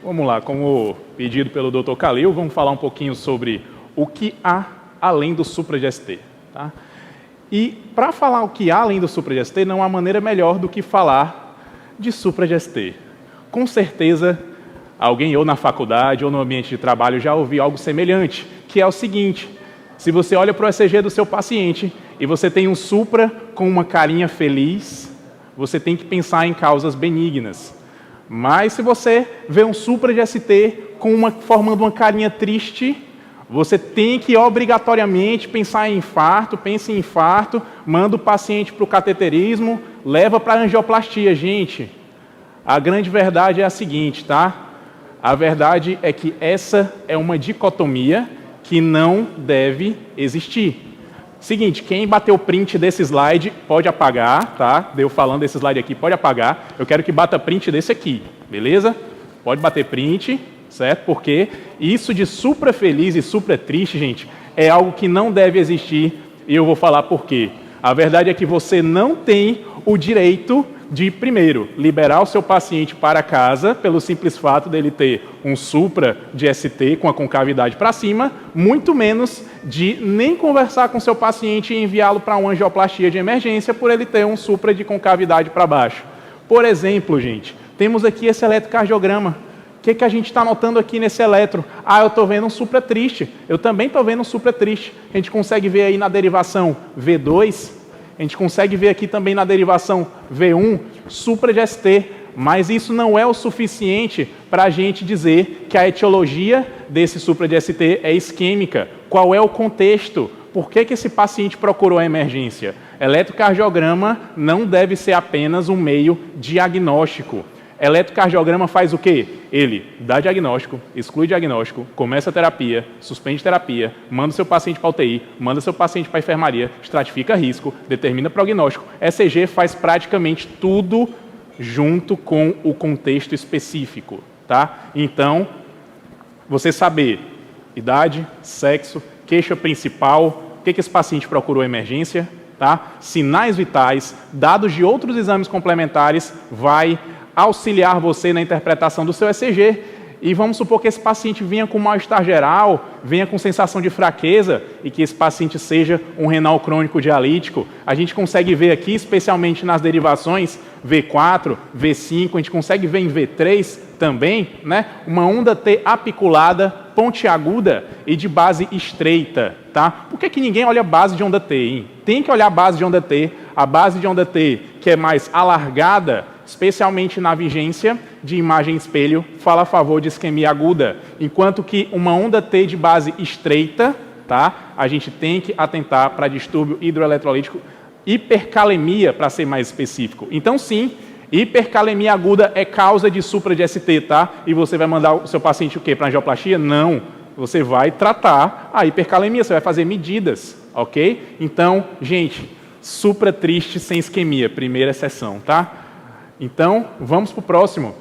Vamos lá, como pedido pelo Dr. Calil, vamos falar um pouquinho sobre o que há além do supra GST. Tá? E para falar o que há além do supra GST, não há maneira melhor do que falar de supra GST. Com certeza, alguém ou na faculdade ou no ambiente de trabalho já ouviu algo semelhante, que é o seguinte: se você olha para o ECG do seu paciente e você tem um supra com uma carinha feliz, você tem que pensar em causas benignas. Mas se você vê um supra GST formando uma carinha triste, você tem que obrigatoriamente pensar em infarto, pense em infarto, manda o paciente para o cateterismo, leva para a angioplastia. Gente, a grande verdade é a seguinte, tá? A verdade é que essa é uma dicotomia que não deve existir. Seguinte, quem bateu print desse slide pode apagar, tá? Deu falando desse slide aqui, pode apagar. Eu quero que bata print desse aqui, beleza? Pode bater print, certo? Porque isso de supra feliz e supra triste, gente, é algo que não deve existir e eu vou falar por quê. A verdade é que você não tem o direito de, primeiro, liberar o seu paciente para casa pelo simples fato dele ter um supra de ST com a concavidade para cima, muito menos de nem conversar com o seu paciente e enviá-lo para uma angioplastia de emergência por ele ter um supra de concavidade para baixo. Por exemplo, gente, temos aqui esse eletrocardiograma. O que a gente está notando aqui nesse eletro? Ah, eu estou vendo um supra triste. Eu também estou vendo um supra triste. A gente consegue ver aí na derivação V2, a gente consegue ver aqui também na derivação V1, supra de ST, mas isso não é o suficiente para a gente dizer que a etiologia desse supra de ST é isquêmica. Qual é o contexto? Por que esse paciente procurou a emergência? Eletrocardiograma não deve ser apenas um meio diagnóstico. Eletrocardiograma faz o quê? Ele dá diagnóstico, exclui diagnóstico, começa a terapia, suspende terapia, manda o seu paciente para a UTI, manda o seu paciente para a enfermaria, estratifica risco, determina prognóstico. ECG faz praticamente tudo junto com o contexto específico. Tá? Então, você saber idade, sexo, queixa principal, o que esse paciente procurou emergência, tá? Sinais vitais, dados de outros exames complementares, vai auxiliar você na interpretação do seu ECG. E vamos supor que esse paciente venha com mal-estar geral, venha com sensação de fraqueza e que esse paciente seja um renal crônico dialítico. A gente consegue ver aqui, especialmente nas derivações V4, V5, a gente consegue ver em V3 também, né, uma onda T apiculada, pontiaguda e de base estreita. Tá? Por que ninguém olha a base de onda T? Hein? Tem que olhar a base de onda T. A base de onda T, que é mais alargada, especialmente na vigência de imagem espelho, fala a favor de isquemia aguda, enquanto que uma onda T de base estreita, tá? A gente tem que atentar para distúrbio hidroeletrolítico, hipercalemia, para ser mais específico. Então, sim, hipercalemia aguda é causa de supra de ST, tá? E você vai mandar o seu paciente o quê? Para angioplastia? Não. Você vai tratar a hipercalemia, você vai fazer medidas, ok? Então, gente, supra triste sem isquemia, primeira exceção, tá? Então, vamos para o próximo.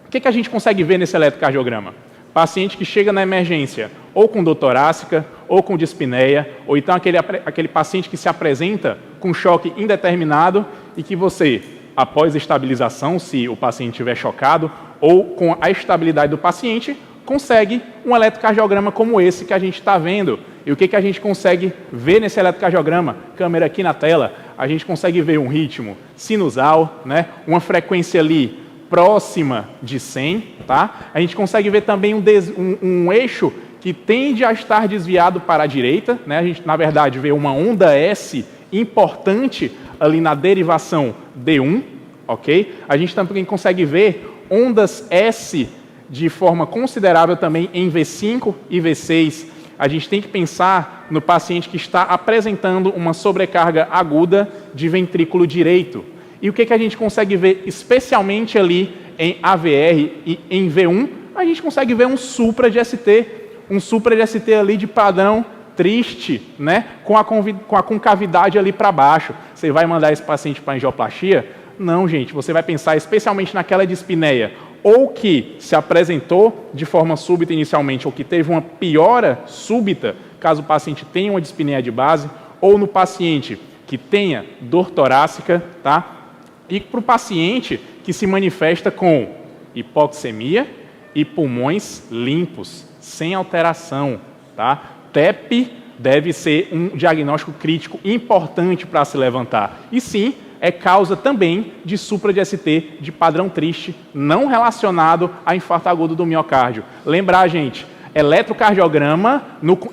O que a gente consegue ver nesse eletrocardiograma? Paciente que chega na emergência ou com dor torácica, ou com dispneia, ou então aquele paciente que se apresenta com choque indeterminado e que você, após estabilização, se o paciente estiver chocado, ou com a estabilidade do paciente, consegue um eletrocardiograma como esse que a gente está vendo. E o que a gente consegue ver nesse eletrocardiograma? Câmera aqui na tela. A gente consegue ver um ritmo sinusal, né? Uma frequência ali próxima de 100. Tá? A gente consegue ver também um eixo que tende a estar desviado para a direita. Né? A gente, na verdade, vê uma onda S importante ali na derivação D1. Okay? A gente também consegue ver ondas S de forma considerável também em V5 e V6. A gente tem que pensar no paciente que está apresentando uma sobrecarga aguda de ventrículo direito. E o que a gente consegue ver, especialmente ali em AVR e em V1, a gente consegue ver um supra de ST, um supra de ST ali de padrão triste, né? com a concavidade ali para baixo. Você vai mandar esse paciente para angioplastia? Não, gente, você vai pensar especialmente naquela dispneia, ou que se apresentou de forma súbita inicialmente, ou que teve uma piora súbita, caso o paciente tenha uma dispneia de base, ou no paciente que tenha dor torácica, tá? E para o paciente que se manifesta com hipoxemia e pulmões limpos, sem alteração. Tá? TEP deve ser um diagnóstico crítico importante para se levantar. E sim, é causa também de supra de ST de padrão triste, não relacionado a infarto agudo do miocárdio. Lembrar, gente, eletrocardiograma,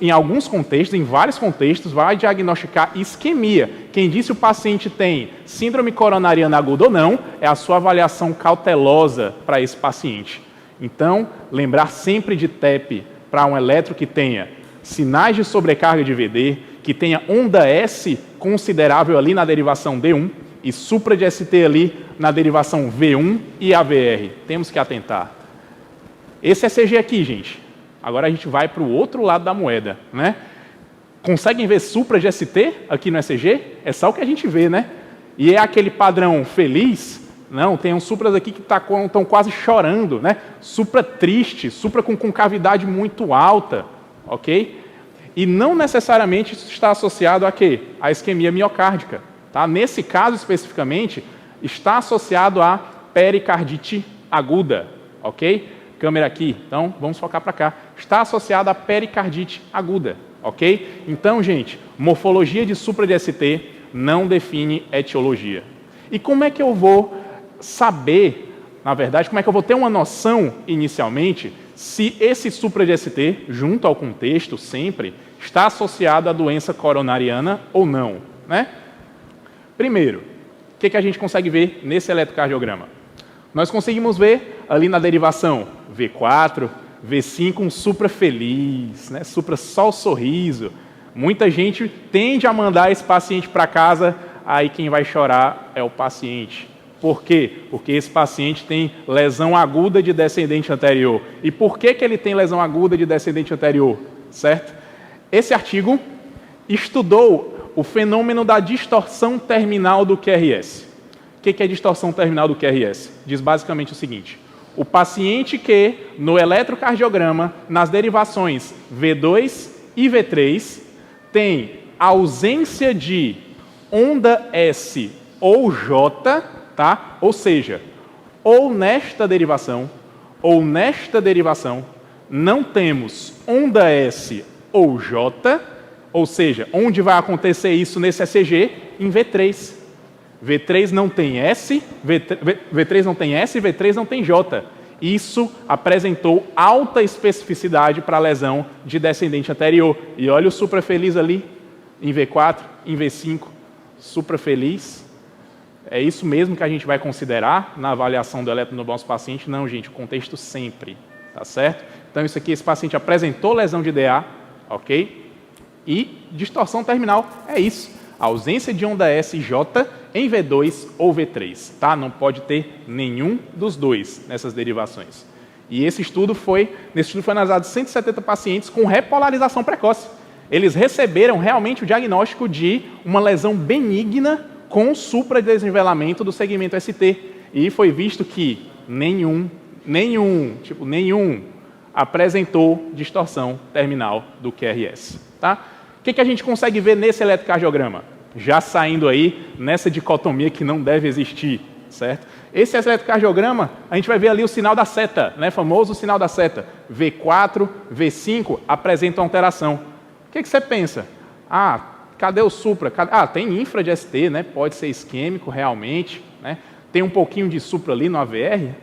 em alguns contextos, em vários contextos, vai diagnosticar isquemia. Quem diz se o paciente tem síndrome coronariana aguda ou não, é a sua avaliação cautelosa para esse paciente. Então, lembrar sempre de TEP para um eletro que tenha sinais de sobrecarga de VD, que tenha onda S considerável ali na derivação D1 e supra de ST ali na derivação V1 e AVR. Temos que atentar. Esse ECG aqui, gente. Agora a gente vai para o outro lado da moeda, né? Conseguem ver supra de ST aqui no ECG? É só o que a gente vê, né? E é aquele padrão feliz? Não, tem uns supras aqui que estão quase chorando, né? Supra triste, supra com concavidade muito alta, ok? E não necessariamente isso está associado a quê? A isquemia miocárdica. Tá? Nesse caso especificamente, está associado a pericardite aguda, ok? Câmera aqui, então vamos focar para cá. Está associado a pericardite aguda, ok? Então, gente, morfologia de supra de ST não define etiologia. E como é que eu vou saber, na verdade, como é que eu vou ter uma noção inicialmente se esse supra de ST, junto ao contexto sempre, está associado à doença coronariana ou não, né? Primeiro, o que a gente consegue ver nesse eletrocardiograma? Nós conseguimos ver ali na derivação V4, V5, um supra feliz, né? Supra só o sorriso. Muita gente tende a mandar esse paciente para casa, aí quem vai chorar é o paciente. Por quê? Porque esse paciente tem lesão aguda de descendente anterior. E por que ele tem lesão aguda de descendente anterior? Certo? Esse artigo estudou o fenômeno da distorção terminal do QRS. O que é distorção terminal do QRS? Diz basicamente o seguinte: o paciente que, no eletrocardiograma, nas derivações V2 e V3, tem ausência de onda S ou J, tá? Ou seja, ou nesta derivação, não temos onda S ou J, ou seja, onde vai acontecer isso nesse ECG? Em V3. V3 não tem S, V3 não tem S, V3 não tem J. Isso apresentou alta especificidade para a lesão de descendente anterior. E olha o suprafeliz ali, em V4, em V5, suprafeliz. É isso mesmo que a gente vai considerar na avaliação do eletro no nosso paciente? Não, gente, o contexto sempre, tá certo? Então, isso aqui, esse paciente apresentou lesão de DA, ok? E distorção terminal é isso, ausência de onda S e J em V2 ou V3, tá? Não pode ter nenhum dos dois nessas derivações. E nesse estudo foi analisado 170 pacientes com repolarização precoce. Eles receberam realmente o diagnóstico de uma lesão benigna com supradesnivelamento do segmento ST. E foi visto que nenhum apresentou distorção terminal do QRS. Tá? O que a gente consegue ver nesse eletrocardiograma? Já saindo aí nessa dicotomia que não deve existir, certo? Esse eletrocardiograma, a gente vai ver ali o sinal da seta, né? Famoso sinal da seta. V4, V5 apresentam alteração. O que você pensa? Ah, cadê o supra? Tem infra de ST, né? Pode ser isquêmico realmente, né? Tem um pouquinho de supra ali no AVR?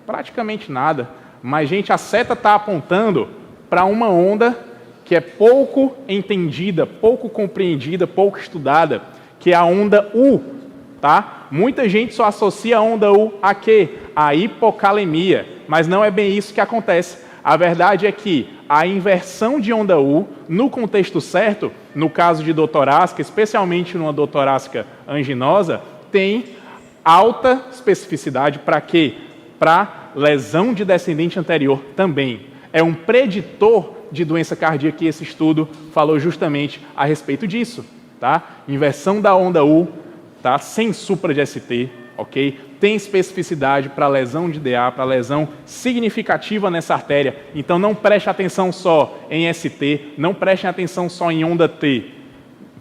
Praticamente nada. Mas, gente, a seta está apontando para uma onda que é pouco entendida, pouco compreendida, pouco estudada, que é a onda U. Tá? Muita gente só associa a onda U a quê? A hipocalemia, mas não é bem isso que acontece. A verdade é que a inversão de onda U, no contexto certo, no caso de dor torácica, especialmente numa dor torácica anginosa, tem alta especificidade para quê? Para lesão de descendente anterior também. É um preditor de doença cardíaca e esse estudo falou justamente a respeito disso. Tá? Inversão da onda U, tá? Sem supra de ST, ok? Tem especificidade para lesão de DA, para lesão significativa nessa artéria. Então não preste atenção só em ST, não prestem atenção só em onda T.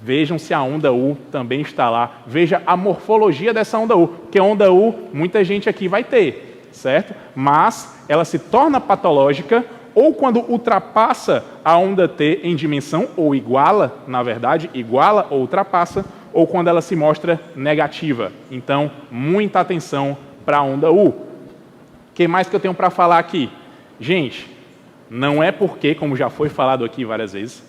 Vejam se a onda U também está lá. Veja a morfologia dessa onda U, porque a onda U muita gente aqui vai ter. certo? Mas ela se torna patológica ou quando ultrapassa a onda T em dimensão, ou iguala, na verdade, iguala ou ultrapassa, ou quando ela se mostra negativa. Então, muita atenção para a onda U. O que mais que eu tenho para falar aqui? Gente, não é porque, como já foi falado aqui várias vezes,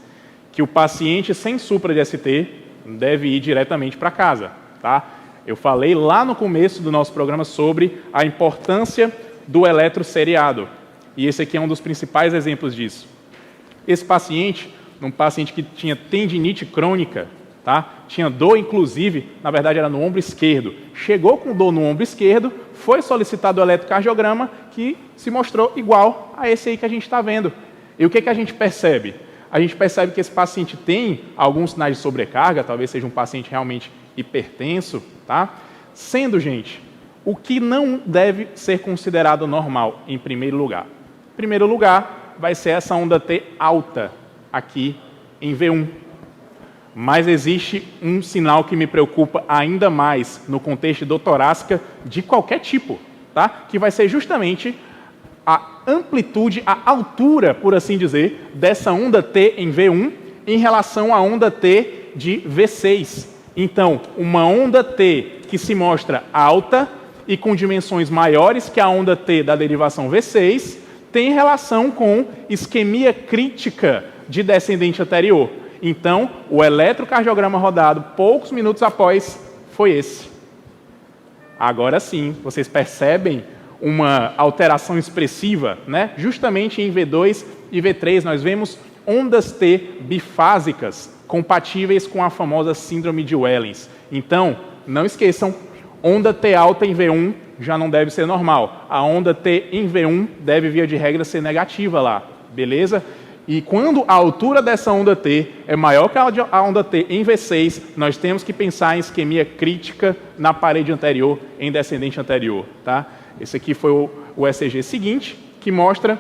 que o paciente sem supra de ST deve ir diretamente para casa, tá? Eu falei lá no começo do nosso programa sobre a importância do eletroseriado. E esse aqui é um dos principais exemplos disso. Esse paciente, um paciente que tinha tendinite crônica, tá? Tinha dor, inclusive, na verdade era no ombro esquerdo. Chegou com dor no ombro esquerdo, foi solicitado o eletrocardiograma, que se mostrou igual a esse aí que a gente está vendo. E o que a gente percebe? A gente percebe que esse paciente tem alguns sinais de sobrecarga, talvez seja um paciente realmente hipertenso, tá? Sendo, gente, o que não deve ser considerado normal, em primeiro lugar? Em primeiro lugar, vai ser essa onda T alta, aqui em V1. Mas existe um sinal que me preocupa ainda mais no contexto de torácica de qualquer tipo, tá? Que vai ser justamente a amplitude, a altura, por assim dizer, dessa onda T em V1 em relação à onda T de V6. Então, uma onda T que se mostra alta e com dimensões maiores que a onda T da derivação V6 tem relação com isquemia crítica de descendente anterior. Então, o eletrocardiograma rodado poucos minutos após foi esse. Agora sim, vocês percebem uma alteração expressiva, né? Justamente em V2 e V3 nós vemos ondas T bifásicas compatíveis com a famosa síndrome de Wellens. Então, não esqueçam, onda T alta em V1 já não deve ser normal. A onda T em V1 deve, via de regra, ser negativa lá, beleza? E quando a altura dessa onda T é maior que a onda T em V6, nós temos que pensar em isquemia crítica na parede anterior, em descendente anterior, tá? Esse aqui foi o ECG seguinte, que mostra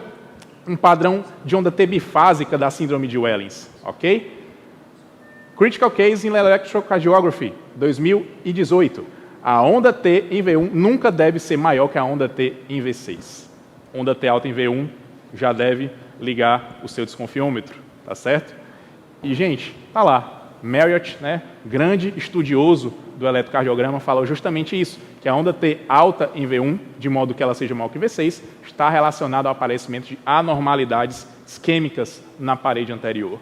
um padrão de onda T bifásica da síndrome de Wellens, ok? Critical Case in Electrocardiography, 2018. A onda T em V1 nunca deve ser maior que a onda T em V6. Onda T alta em V1 já deve ligar o seu desconfiômetro, tá certo? E, gente, tá lá. Marriott, né, grande estudioso do eletrocardiograma, falou justamente isso, que a onda T alta em V1, de modo que ela seja maior que V6, está relacionada ao aparecimento de anormalidades isquêmicas na parede anterior.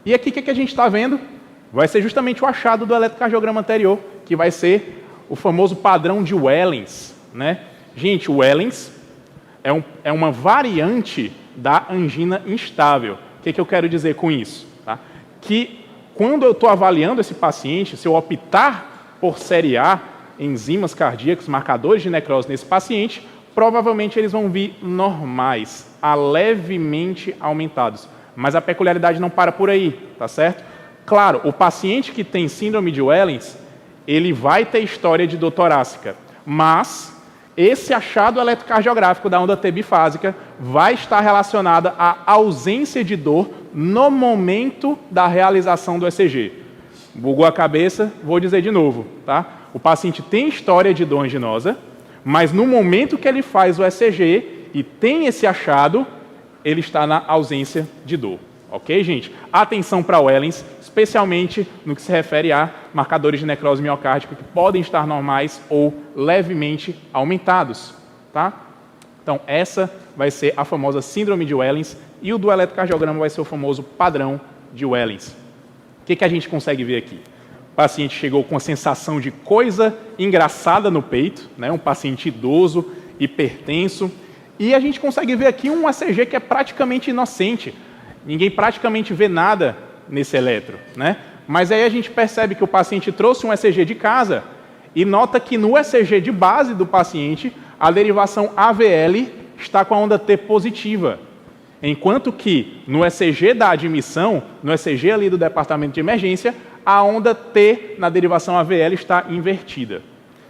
E aqui o que a gente está vendo? Vai ser justamente o achado do eletrocardiograma anterior, que vai ser o famoso padrão de Wellens, né? Gente, o Wellens é uma variante da angina instável. O que eu quero dizer com isso? Tá? Que quando eu estou avaliando esse paciente, se eu optar por seriar enzimas cardíacas, marcadores de necrose nesse paciente, provavelmente eles vão vir normais, a levemente aumentados. Mas a peculiaridade não para por aí, tá certo? Claro, o paciente que tem síndrome de Wellens, ele vai ter história de dor torácica, mas esse achado eletrocardiográfico da onda T bifásica vai estar relacionada à ausência de dor no momento da realização do ECG. Bugou a cabeça, vou dizer de novo, tá? O paciente tem história de dor anginosa, mas no momento que ele faz o ECG e tem esse achado, ele está na ausência de dor. Ok, gente? Atenção para o Wellens, especialmente no que se refere a marcadores de necrose miocárdica que podem estar normais ou levemente aumentados, tá? Então, essa vai ser a famosa síndrome de Wellens e o do eletrocardiograma vai ser o famoso padrão de Wellens. O que a gente consegue ver aqui? O paciente chegou com a sensação de coisa engraçada no peito, né? Um paciente idoso, hipertenso, e a gente consegue ver aqui um ECG que é praticamente inocente. Ninguém praticamente vê nada nesse eletro, né? Mas aí a gente percebe que o paciente trouxe um ECG de casa e nota que no ECG de base do paciente, a derivação AVL está com a onda T positiva. Enquanto que no ECG da admissão, no ECG ali do departamento de emergência, a onda T na derivação AVL está invertida.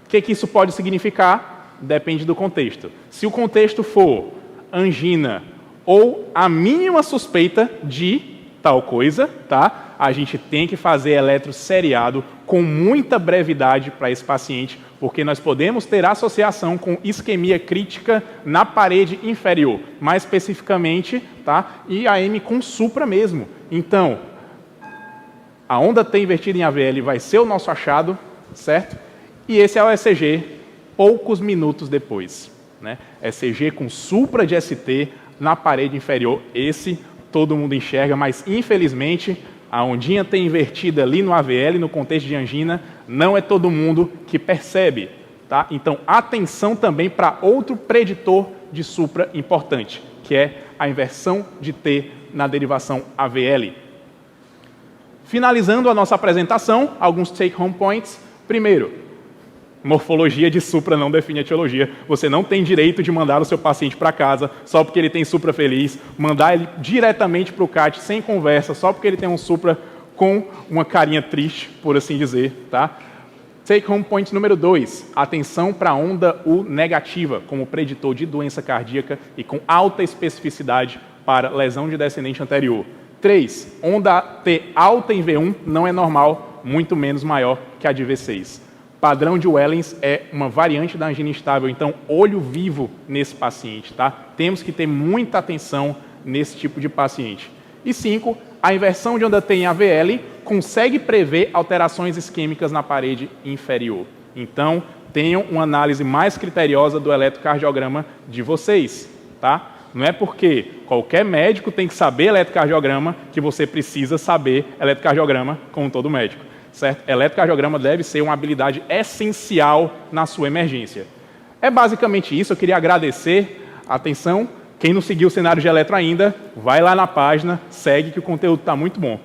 O que isso pode significar? Depende do contexto. Se o contexto for angina ou a mínima suspeita de tal coisa, tá? a gente tem que fazer eletroseriado com muita brevidade para esse paciente, porque nós podemos ter associação com isquemia crítica na parede inferior, mais especificamente, tá? IAM com supra mesmo. Então, a onda T invertida em AVL vai ser o nosso achado, certo? E esse é o ECG poucos minutos depois, né? ECG com supra de ST na parede inferior, esse todo mundo enxerga, mas infelizmente a ondinha T invertida ali no AVL, no contexto de angina, não é todo mundo que percebe, tá? Então, atenção também para outro preditor de supra importante, que é a inversão de T na derivação AVL. Finalizando a nossa apresentação, alguns take-home points. Primeiro, morfologia de supra não define a etiologia. Você não tem direito de mandar o seu paciente para casa só porque ele tem supra feliz, mandar ele diretamente para o CAT sem conversa, só porque ele tem um supra com uma carinha triste, por assim dizer, tá? Take home point número 2, atenção para a onda U negativa como preditor de doença cardíaca e com alta especificidade para lesão de descendente anterior. 3, onda T alta em V1 não é normal, muito menos maior que a de V6. Padrão de Wellens é uma variante da angina instável, então olho vivo nesse paciente, tá? Temos que ter muita atenção nesse tipo de paciente. E 5, a inversão de onda T em AVL consegue prever alterações isquêmicas na parede inferior. Então, tenham uma análise mais criteriosa do eletrocardiograma de vocês, tá? Não é porque qualquer médico tem que saber eletrocardiograma que você precisa saber eletrocardiograma como todo médico, certo? Eletrocardiograma deve ser uma habilidade essencial na sua emergência. É basicamente isso, eu queria agradecer a atenção. Quem não seguiu o cenário de eletro ainda, vai lá na página, segue que o conteúdo está muito bom.